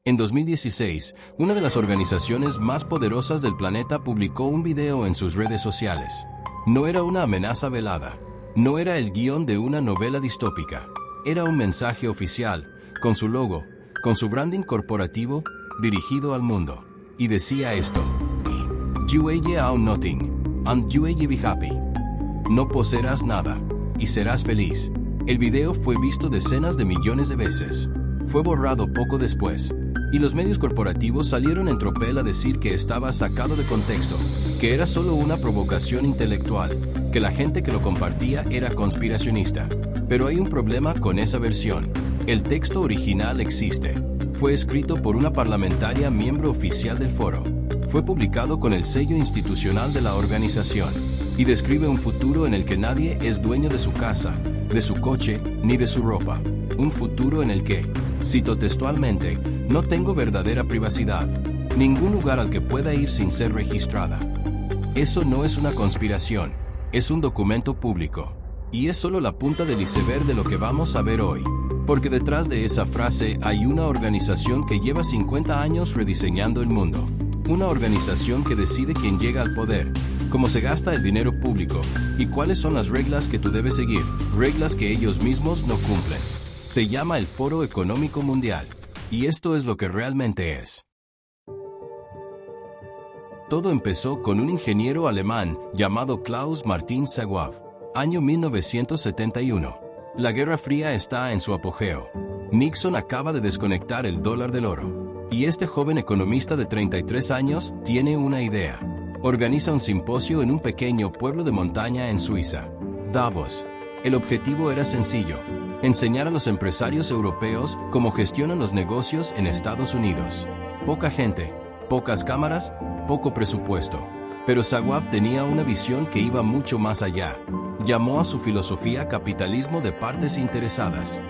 En 2016, una de las organizaciones más poderosas del planeta publicó un video en sus redes sociales. No era una amenaza velada. No era el guión de una novela distópica. Era un mensaje oficial, con su logo, con su branding corporativo, dirigido al mundo. Y decía esto: You own nothing, and you be happy. No poseerás nada, y serás feliz. El video fue visto decenas de millones de veces. Fue borrado poco después, y los medios corporativos salieron en tropel a decir que estaba sacado de contexto, que era solo una provocación intelectual, que la gente que lo compartía era conspiracionista. Pero hay un problema con esa versión. El texto original existe. Fue escrito por una parlamentaria miembro oficial del foro. Fue publicado con el sello institucional de la organización, y describe un futuro en el que nadie es dueño de su casa, de su coche, ni de su ropa. Un futuro en el que, cito textualmente, no tengo verdadera privacidad, ningún lugar al que pueda ir sin ser registrada. Eso no es una conspiración, es un documento público. Y es solo la punta del iceberg de lo que vamos a ver hoy. Porque detrás de esa frase hay una organización que lleva 50 años rediseñando el mundo. Una organización que decide quién llega al poder, cómo se gasta el dinero público y cuáles son las reglas que tú debes seguir, reglas que ellos mismos no cumplen. Se llama el Foro Económico Mundial, y esto es lo que realmente es. Todo empezó con un ingeniero alemán llamado Klaus Martin Schwab, año 1971. La Guerra Fría está en su apogeo. Nixon acaba de desconectar el dólar del oro. Y este joven economista de 33 años tiene una idea. Organiza un simposio en un pequeño pueblo de montaña en Suiza, Davos. El objetivo era sencillo: enseñar a los empresarios europeos cómo gestionan los negocios en Estados Unidos. Poca gente, pocas cámaras, poco presupuesto. Pero Schwab tenía una visión que iba mucho más allá. Llamó a su filosofía capitalismo de partes interesadas.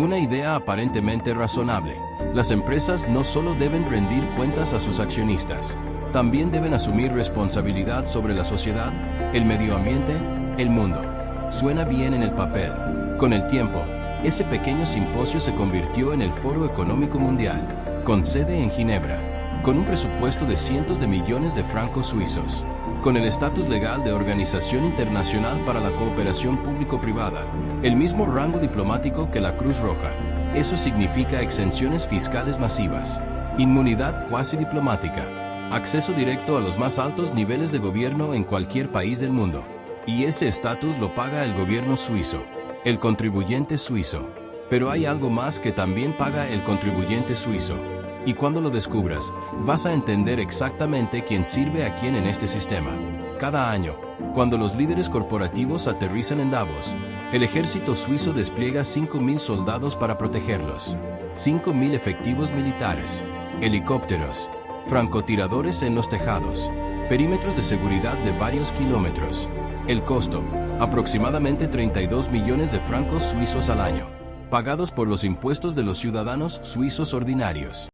Una idea aparentemente razonable. Las empresas no solo deben rendir cuentas a sus accionistas, también deben asumir responsabilidad sobre la sociedad, el medio ambiente, el mundo. Suena bien en el papel. Con el tiempo, ese pequeño simposio se convirtió en el Foro Económico Mundial, con sede en Ginebra, con un presupuesto de cientos de millones de francos suizos, con el estatus legal de Organización Internacional para la Cooperación Público-Privada, el mismo rango diplomático que la Cruz Roja. Eso significa exenciones fiscales masivas, inmunidad cuasi diplomática, acceso directo a los más altos niveles de gobierno en cualquier país del mundo. Y ese estatus lo paga el gobierno suizo, el contribuyente suizo. Pero hay algo más que también paga el contribuyente suizo. Y cuando lo descubras, vas a entender exactamente quién sirve a quién en este sistema. Cada año, cuando los líderes corporativos aterrizan en Davos, el ejército suizo despliega 5.000 soldados para protegerlos. 5.000 efectivos militares, helicópteros, francotiradores en los tejados, perímetros de seguridad de varios kilómetros. El costo, aproximadamente 32 millones de francos suizos al año, pagados por los impuestos de los ciudadanos suizos ordinarios.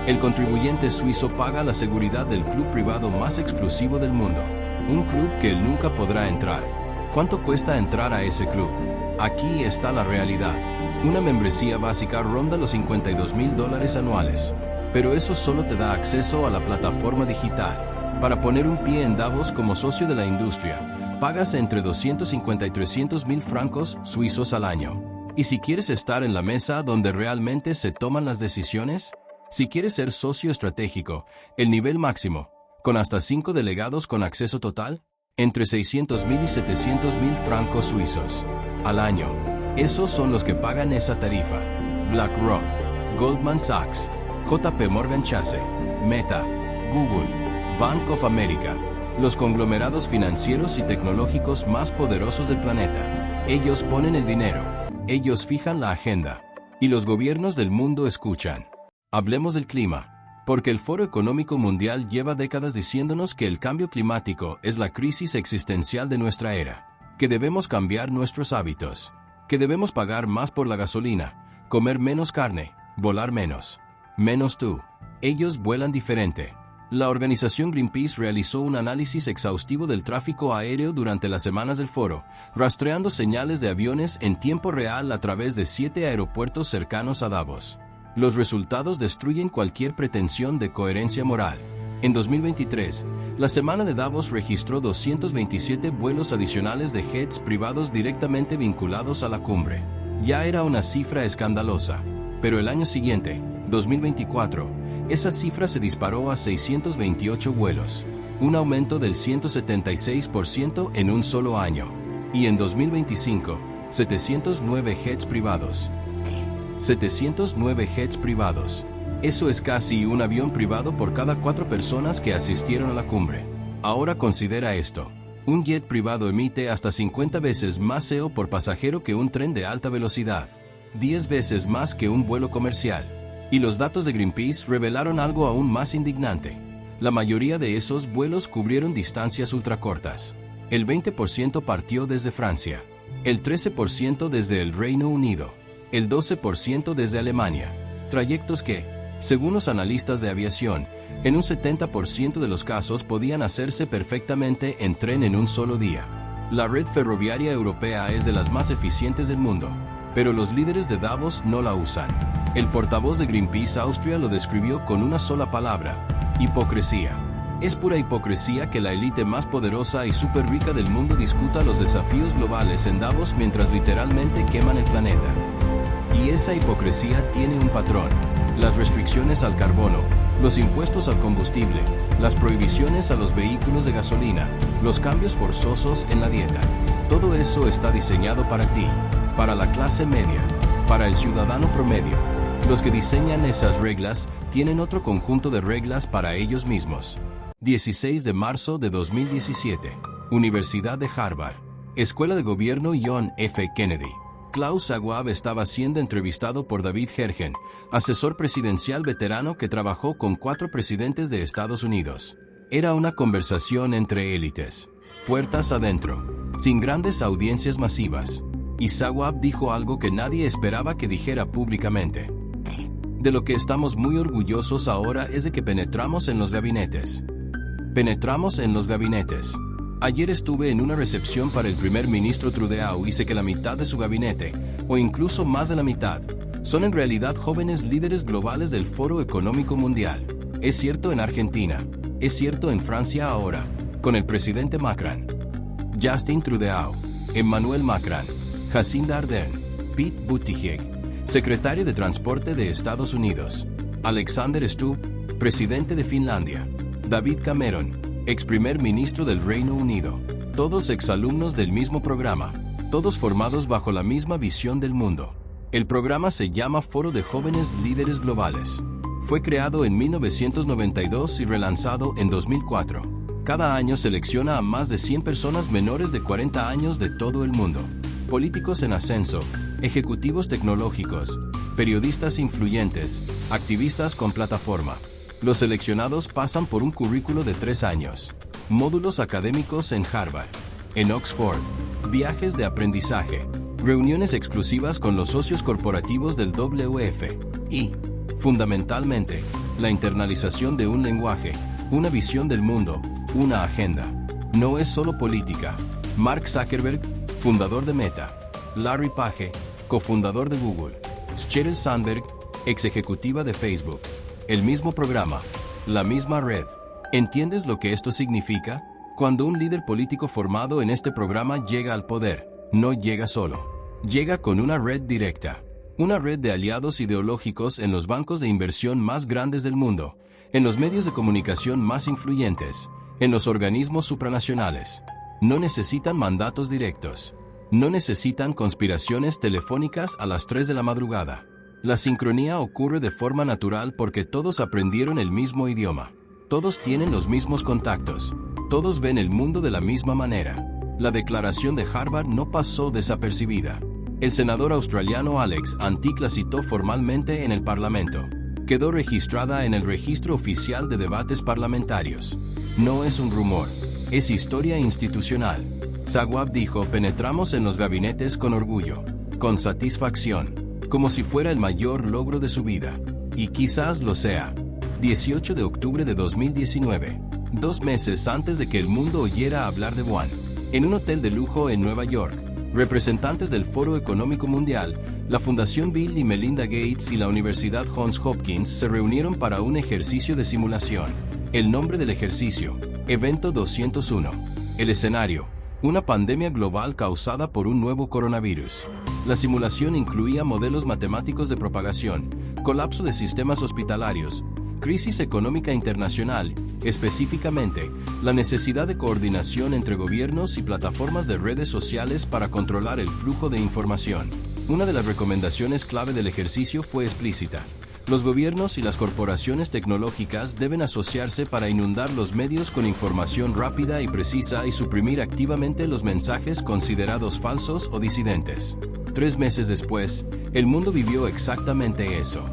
El contribuyente suizo paga la seguridad del club privado más exclusivo del mundo, un club que él nunca podrá entrar. ¿Cuánto cuesta entrar a ese club? Aquí está la realidad. Una membresía básica ronda los $52.000 anuales, pero eso solo te da acceso a la plataforma digital. Para poner un pie en Davos como socio de la industria, pagas entre 250 y 300.000 francos suizos al año. ¿Y si quieres estar en la mesa donde realmente se toman las decisiones? Si quieres ser socio estratégico, el nivel máximo, con hasta 5 delegados con acceso total, entre 600.000 y 700.000 francos suizos al año. Esos son los que pagan esa tarifa. BlackRock, Goldman Sachs, JP Morgan Chase, Meta, Google, Bank of America, los conglomerados financieros y tecnológicos más poderosos del planeta. Ellos ponen el dinero, ellos fijan la agenda, y los gobiernos del mundo escuchan. Hablemos del clima, porque el Foro Económico Mundial lleva décadas diciéndonos que el cambio climático es la crisis existencial de nuestra era, que debemos cambiar nuestros hábitos, que debemos pagar más por la gasolina, comer menos carne, volar menos. Menos tú. Ellos vuelan diferente. La organización Greenpeace realizó un análisis exhaustivo del tráfico aéreo durante las semanas del foro, rastreando señales de aviones en tiempo real a través de 7 aeropuertos cercanos a Davos. Los resultados destruyen cualquier pretensión de coherencia moral. En 2023, la Semana de Davos registró 227 vuelos adicionales de jets privados directamente vinculados a la cumbre. Ya era una cifra escandalosa, pero el año siguiente, 2024, esa cifra se disparó a 628 vuelos, un aumento del 176% en un solo año. Y en 2025, 709 jets privados. 709 jets privados. Eso es casi un avión privado por cada 4 personas que asistieron a la cumbre. Ahora considera esto. Un jet privado emite hasta 50 veces más CO por pasajero que un tren de alta velocidad. 10 veces más que un vuelo comercial. Y los datos de Greenpeace revelaron algo aún más indignante. La mayoría de esos vuelos cubrieron distancias ultracortas. El 20% partió desde Francia. El 13% desde el Reino Unido. El 12% desde Alemania. Trayectos que, según los analistas de aviación, en un 70% de los casos podían hacerse perfectamente en tren en un solo día. La red ferroviaria europea es de las más eficientes del mundo, pero los líderes de Davos no la usan. El portavoz de Greenpeace Austria lo describió con una sola palabra: hipocresía. Es pura hipocresía que la élite más poderosa y súper rica del mundo discuta los desafíos globales en Davos mientras literalmente queman el planeta. Y esa hipocresía tiene un patrón: las restricciones al carbono, los impuestos al combustible, las prohibiciones a los vehículos de gasolina, los cambios forzosos en la dieta. Todo eso está diseñado para ti, para la clase media, para el ciudadano promedio. Los que diseñan esas reglas tienen otro conjunto de reglas para ellos mismos. 16 de marzo de 2017. Universidad de Harvard. Escuela de Gobierno John F. Kennedy. Klaus Schwab estaba siendo entrevistado por David Gergen, asesor presidencial veterano que trabajó con 4 presidentes de Estados Unidos. Era una conversación entre élites, puertas adentro, sin grandes audiencias masivas. Y Schwab dijo algo que nadie esperaba que dijera públicamente. De lo que estamos muy orgullosos ahora es de que penetramos en los gabinetes. Penetramos en los gabinetes. Ayer estuve en una recepción para el primer ministro Trudeau y sé que la mitad de su gabinete, o incluso más de la mitad, son en realidad jóvenes líderes globales del Foro Económico Mundial. Es cierto en Argentina, es cierto en Francia ahora, con el presidente Macron, Justin Trudeau, Emmanuel Macron, Jacinda Ardern, Pete Buttigieg, secretario de Transporte de Estados Unidos, Alexander Stubb, presidente de Finlandia, David Cameron, ex primer ministro del Reino Unido, todos exalumnos del mismo programa, todos formados bajo la misma visión del mundo. El programa se llama Foro de Jóvenes Líderes Globales. Fue creado en 1992 y relanzado en 2004. Cada año selecciona a más de 100 personas menores de 40 años de todo el mundo. Políticos en ascenso, ejecutivos tecnológicos, periodistas influyentes, activistas con plataforma. Los seleccionados pasan por un currículo de 3 años, módulos académicos en Harvard, en Oxford, viajes de aprendizaje, reuniones exclusivas con los socios corporativos del WF y, fundamentalmente, la internalización de un lenguaje, una visión del mundo, una agenda. No es solo política. Mark Zuckerberg, fundador de Meta, Larry Page, cofundador de Google, Sheryl Sandberg, ex ejecutiva de Facebook. El mismo programa, la misma red. ¿Entiendes lo que esto significa? Cuando un líder político formado en este programa llega al poder, no llega solo. Llega con una red directa. Una red de aliados ideológicos en los bancos de inversión más grandes del mundo, en los medios de comunicación más influyentes, en los organismos supranacionales. No necesitan mandatos directos. No necesitan conspiraciones telefónicas a las 3 de la madrugada. La sincronía ocurre de forma natural porque todos aprendieron el mismo idioma. Todos tienen los mismos contactos. Todos ven el mundo de la misma manera. La declaración de Harvard no pasó desapercibida. El senador australiano Alex Antic la citó formalmente en el Parlamento. Quedó registrada en el registro oficial de debates parlamentarios. No es un rumor, es historia institucional. Schwab dijo: penetramos en los gabinetes con orgullo, con satisfacción, como si fuera el mayor logro de su vida. Y quizás lo sea. 18 de octubre de 2019, 2 meses antes de que el mundo oyera hablar de One. En un hotel de lujo en Nueva York, Representantes del Foro Económico Mundial, la Fundación Bill y Melinda Gates y la Universidad Johns Hopkins se reunieron para un ejercicio de simulación. El nombre del ejercicio: Evento 201. El escenario: una pandemia global causada por un nuevo coronavirus. La simulación incluía modelos matemáticos de propagación, colapso de sistemas hospitalarios, crisis económica internacional, específicamente, la necesidad de coordinación entre gobiernos y plataformas de redes sociales para controlar el flujo de información. Una de las recomendaciones clave del ejercicio fue explícita. Los gobiernos y las corporaciones tecnológicas deben asociarse para inundar los medios con información rápida y precisa y suprimir activamente los mensajes considerados falsos o disidentes. 3 meses después, el mundo vivió exactamente eso.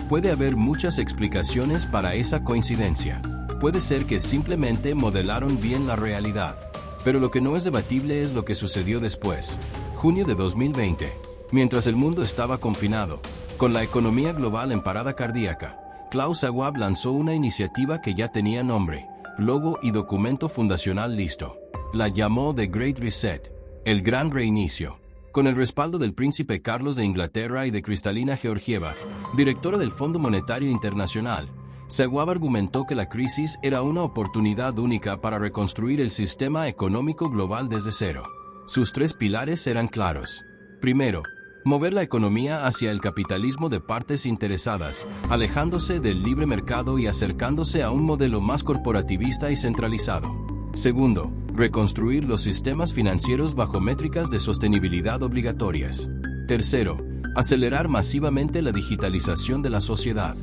Puede haber muchas explicaciones para esa coincidencia. Puede ser que simplemente modelaron bien la realidad. Pero lo que no es debatible es lo que sucedió después. Junio de 2020. Mientras el mundo estaba confinado, con la economía global en parada cardíaca, Klaus Schwab lanzó una iniciativa que ya tenía nombre, logo y documento fundacional listo. La llamó The Great Reset, el Gran Reinicio. Con el respaldo del príncipe Carlos de Inglaterra y de Kristalina Georgieva, directora del Fondo Monetario Internacional, Schwab argumentó que la crisis era una oportunidad única para reconstruir el sistema económico global desde cero. Sus 3 pilares eran claros. Primero, mover la economía hacia el capitalismo de partes interesadas, alejándose del libre mercado y acercándose a un modelo más corporativista y centralizado. Segundo, reconstruir los sistemas financieros bajo métricas de sostenibilidad obligatorias. Tercero, acelerar masivamente la digitalización de la sociedad.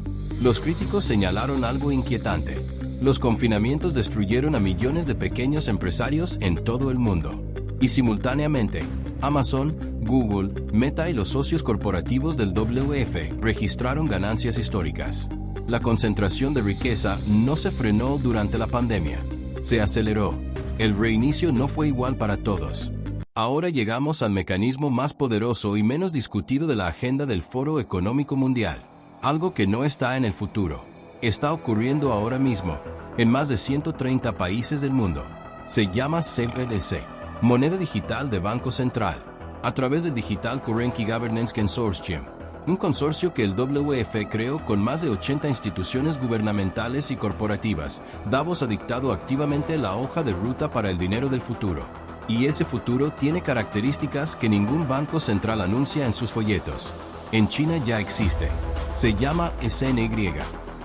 Los críticos señalaron algo inquietante. Los confinamientos destruyeron a millones de pequeños empresarios en todo el mundo. Y simultáneamente, Amazon, Google, Meta y los socios corporativos del WF registraron ganancias históricas. La concentración de riqueza no se frenó durante la pandemia. Se aceleró. El reinicio no fue igual para todos. Ahora llegamos al mecanismo más poderoso y menos discutido de la agenda del Foro Económico Mundial. Algo que no está en el futuro. Está ocurriendo ahora mismo, en más de 130 países del mundo. Se llama CBDC, moneda digital de Banco Central, a través del Digital Currency Governance Consortium, un consorcio que el WF creó con más de 80 instituciones gubernamentales y corporativas. Davos ha dictado activamente la hoja de ruta para el dinero del futuro. Y ese futuro tiene características que ningún banco central anuncia en sus folletos. En China ya existe. Se llama SNY.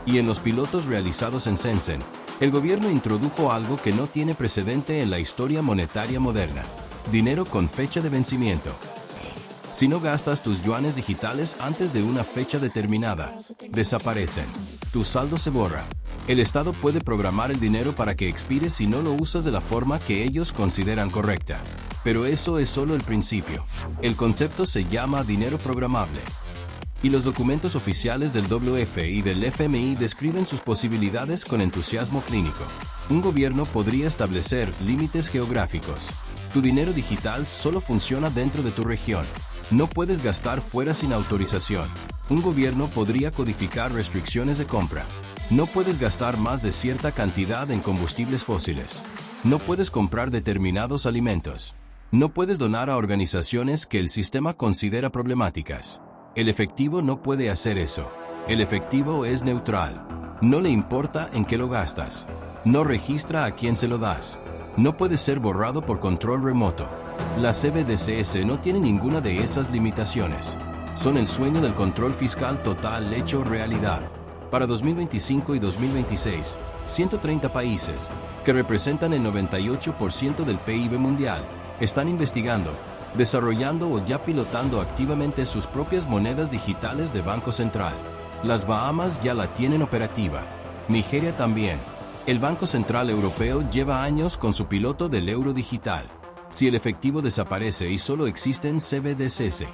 Y en los pilotos realizados en Shenzhen, el gobierno introdujo algo que no tiene precedente en la historia monetaria moderna: dinero con fecha de vencimiento. Si no gastas tus yuanes digitales antes de una fecha determinada, desaparecen. Tu saldo se borra. El Estado puede programar el dinero para que expire si no lo usas de la forma que ellos consideran correcta. Pero eso es solo el principio. El concepto se llama dinero programable. Y los documentos oficiales del WF y del FMI describen sus posibilidades con entusiasmo clínico. Un gobierno podría establecer límites geográficos. Tu dinero digital solo funciona dentro de tu región. No puedes gastar fuera sin autorización. Un gobierno podría codificar restricciones de compra. No puedes gastar más de cierta cantidad en combustibles fósiles. No puedes comprar determinados alimentos. No puedes donar a organizaciones que el sistema considera problemáticas. El efectivo no puede hacer eso. El efectivo es neutral. No le importa en qué lo gastas. No registra a quién se lo das. No puede ser borrado por control remoto. Las CBDCs no tienen ninguna de esas limitaciones. Son el sueño del control fiscal total hecho realidad. Para 2025 y 2026, 130 países, que representan el 98% del PIB mundial, están investigando, desarrollando o ya pilotando activamente sus propias monedas digitales de Banco Central. Las Bahamas ya la tienen operativa. Nigeria también. El Banco Central Europeo lleva años con su piloto del euro digital. Si el efectivo desaparece y solo existen CBDCs,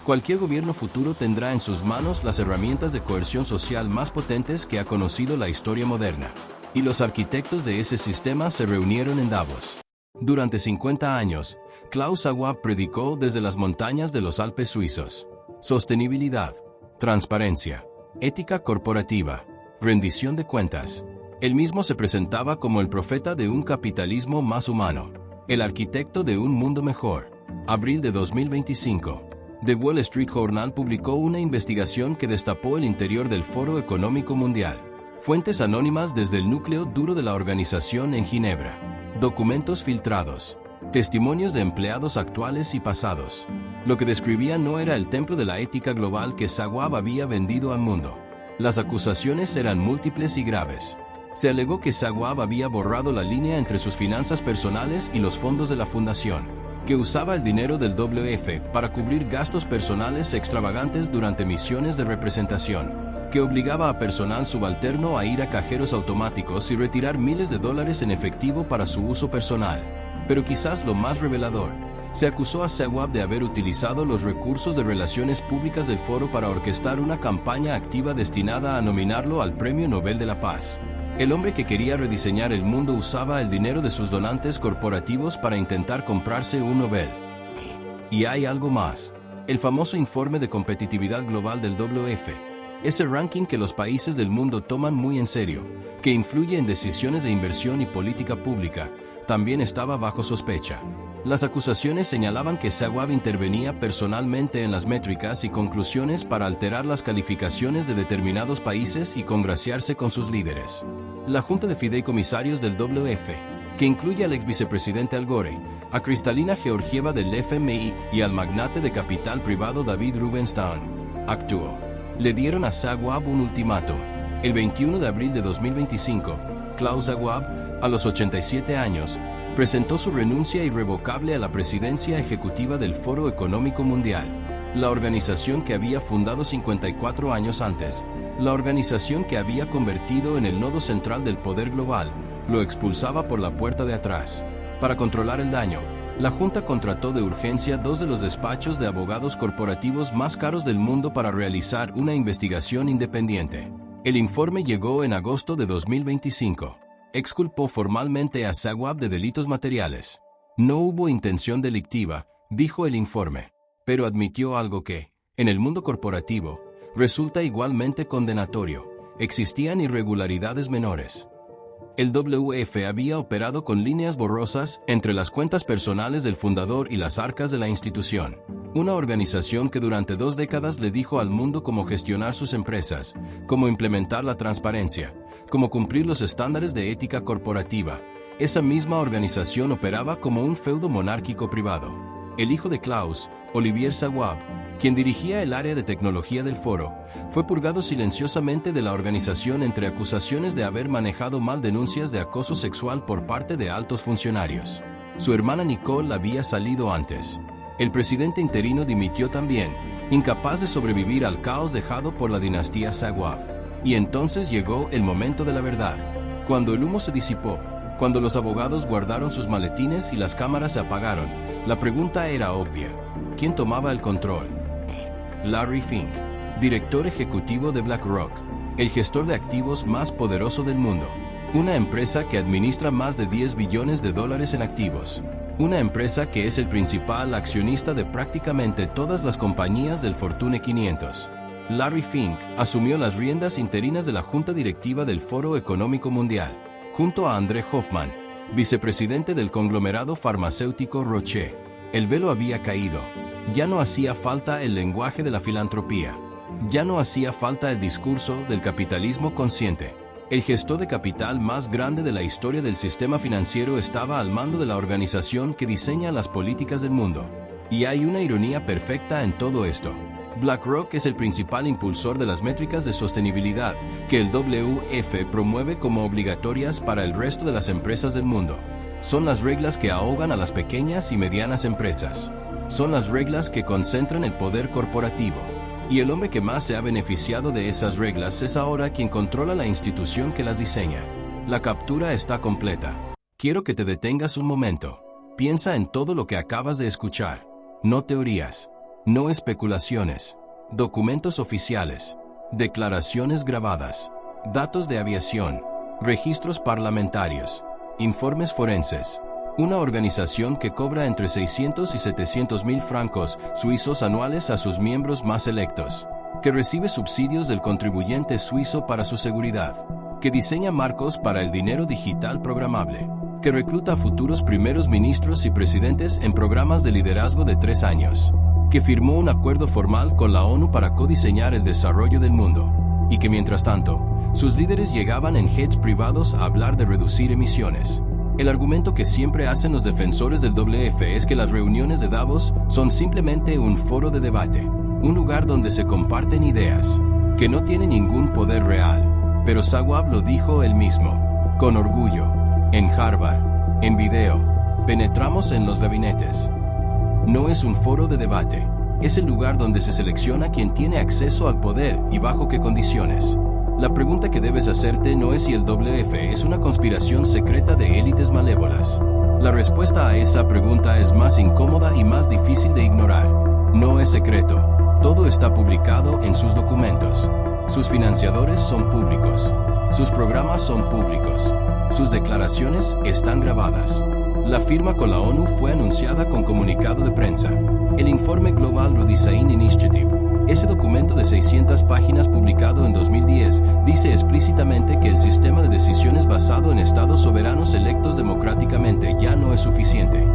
cualquier gobierno futuro tendrá en sus manos las herramientas de coerción social más potentes que ha conocido la historia moderna. Y los arquitectos de ese sistema se reunieron en Davos. Durante 50 años, Klaus Schwab predicó desde las montañas de los Alpes suizos: sostenibilidad, transparencia, ética corporativa, rendición de cuentas. Él mismo se presentaba como el profeta de un capitalismo más humano, el arquitecto de un mundo mejor. Abril de 2025. The Wall Street Journal publicó una investigación que destapó el interior del Foro Económico Mundial. Fuentes anónimas desde el núcleo duro de la organización en Ginebra. Documentos filtrados. Testimonios de empleados actuales y pasados. Lo que describía no era el templo de la ética global que Schwab había vendido al mundo. Las acusaciones eran múltiples y graves. Se alegó que Schwab había borrado la línea entre sus finanzas personales y los fondos de la fundación, que usaba el dinero del WF para cubrir gastos personales extravagantes durante misiones de representación, que obligaba a personal subalterno a ir a cajeros automáticos y retirar miles de dólares en efectivo para su uso personal. Pero quizás lo más revelador, se acusó a Schwab de haber utilizado los recursos de relaciones públicas del foro para orquestar una campaña activa destinada a nominarlo al Premio Nobel de la Paz. El hombre que quería rediseñar el mundo usaba el dinero de sus donantes corporativos para intentar comprarse un Nobel. Y hay algo más. El famoso informe de competitividad global del WF. Ese ranking que los países del mundo toman muy en serio, que influye en decisiones de inversión y política pública, también estaba bajo sospecha. Las acusaciones señalaban que Schwab intervenía personalmente en las métricas y conclusiones para alterar las calificaciones de determinados países y congraciarse con sus líderes. La Junta de Fideicomisarios del WF, que incluye al ex vicepresidente Al Gore, a Kristalina Georgieva del FMI y al magnate de capital privado David Rubenstein, actuó. Le dieron a Schwab un ultimátum. El 21 de abril de 2025, Klaus Schwab, a los 87 años, presentó su renuncia irrevocable a la presidencia ejecutiva del Foro Económico Mundial, la organización que había fundado 54 años antes, la organización que había convertido en el nodo central del poder global, lo expulsaba por la puerta de atrás. Para controlar el daño, la Junta contrató de urgencia dos de los despachos de abogados corporativos más caros del mundo para realizar una investigación independiente. El informe llegó en agosto de 2025. Exculpó formalmente a Schwab de delitos materiales. No hubo intención delictiva, dijo el informe, pero admitió algo que, en el mundo corporativo, resulta igualmente condenatorio: existían irregularidades menores. El WF había operado con líneas borrosas entre las cuentas personales del fundador y las arcas de la institución. Una organización que durante 2 décadas le dijo al mundo cómo gestionar sus empresas, cómo implementar la transparencia, cómo cumplir los estándares de ética corporativa. Esa misma organización operaba como un feudo monárquico privado. El hijo de Klaus, Olivier Schwab, quien dirigía el área de tecnología del foro, fue purgado silenciosamente de la organización entre acusaciones de haber manejado mal denuncias de acoso sexual por parte de altos funcionarios. Su hermana Nicole había salido antes. El presidente interino dimitió también, incapaz de sobrevivir al caos dejado por la dinastía Schwab. Y entonces llegó el momento de la verdad. Cuando el humo se disipó, cuando los abogados guardaron sus maletines y las cámaras se apagaron, la pregunta era obvia: ¿quién tomaba el control? Larry Fink, director ejecutivo de BlackRock, el gestor de activos más poderoso del mundo. Una empresa que administra más de $10 billones en activos. Una empresa que es el principal accionista de prácticamente todas las compañías del Fortune 500. Larry Fink asumió las riendas interinas de la junta directiva del Foro Económico Mundial, junto a André Hoffman, vicepresidente del conglomerado farmacéutico Roche. El velo había caído. Ya no hacía falta el lenguaje de la filantropía. Ya no hacía falta el discurso del capitalismo consciente. El gestor de capital más grande de la historia del sistema financiero estaba al mando de la organización que diseña las políticas del mundo. Y hay una ironía perfecta en todo esto. BlackRock es el principal impulsor de las métricas de sostenibilidad que el WF promueve como obligatorias para el resto de las empresas del mundo. Son las reglas que ahogan a las pequeñas y medianas empresas. Son las reglas que concentran el poder corporativo. Y el hombre que más se ha beneficiado de esas reglas es ahora quien controla la institución que las diseña. La captura está completa. Quiero que te detengas un momento. Piensa en todo lo que acabas de escuchar. No teorías, no especulaciones, documentos oficiales, declaraciones grabadas, datos de aviación, registros parlamentarios, informes forenses. Una organización que cobra entre 600 y 700 mil francos suizos anuales a sus miembros más electos, que recibe subsidios del contribuyente suizo para su seguridad, que diseña marcos para el dinero digital programable, que recluta a futuros primeros ministros y presidentes en programas de liderazgo de 3 años, que firmó un acuerdo formal con la ONU para codiseñar el desarrollo del mundo, y que mientras tanto, sus líderes llegaban en jets privados a hablar de reducir emisiones. El argumento que siempre hacen los defensores del WF es que las reuniones de Davos son simplemente un foro de debate, un lugar donde se comparten ideas, que no tiene ningún poder real. Pero Schwab lo dijo él mismo, con orgullo, en Harvard, en video, penetramos en los gabinetes. No es un foro de debate, es el lugar donde se selecciona quien tiene acceso al poder y bajo qué condiciones. La pregunta que debes hacerte no es si el WF es una conspiración secreta de élites malévolas. La respuesta a esa pregunta es más incómoda y más difícil de ignorar. No es secreto. Todo está publicado en sus documentos. Sus financiadores son públicos. Sus programas son públicos. Sus declaraciones están grabadas. La firma con la ONU fue anunciada con comunicado de prensa. El informe Global Redesign Initiative, ese documento de 600 páginas publicado en 2010, dice explícitamente que el sistema de decisiones basado en estados soberanos electos democráticamente ya no es suficiente,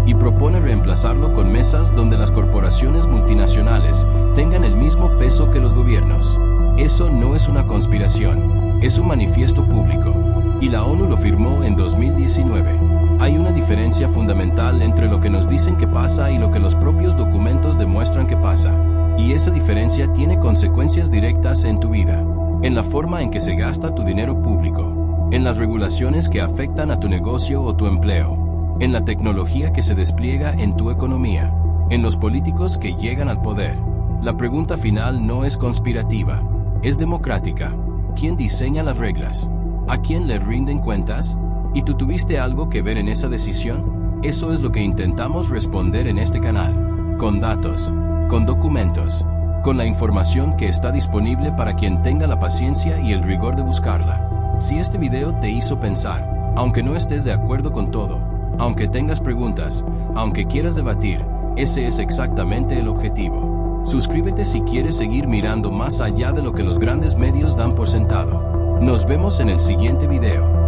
y propone reemplazarlo con mesas donde las corporaciones multinacionales tengan el mismo peso que los gobiernos. Eso no es una conspiración, es un manifiesto público, y la ONU lo firmó en 2019. Hay una diferencia fundamental entre lo que nos dicen que pasa y lo que los propios documentos demuestran que pasa. Y esa diferencia tiene consecuencias directas en tu vida, en la forma en que se gasta tu dinero público, en las regulaciones que afectan a tu negocio o tu empleo, en la tecnología que se despliega en tu economía, en los políticos que llegan al poder. La pregunta final no es conspirativa, es democrática. ¿Quién diseña las reglas? ¿A quién le rinden cuentas? ¿Y tú tuviste algo que ver en esa decisión? Eso es lo que intentamos responder en este canal, con datos, con documentos, con la información que está disponible para quien tenga la paciencia y el rigor de buscarla. Si este video te hizo pensar, aunque no estés de acuerdo con todo, aunque tengas preguntas, aunque quieras debatir, ese es exactamente el objetivo. Suscríbete si quieres seguir mirando más allá de lo que los grandes medios dan por sentado. Nos vemos en el siguiente video.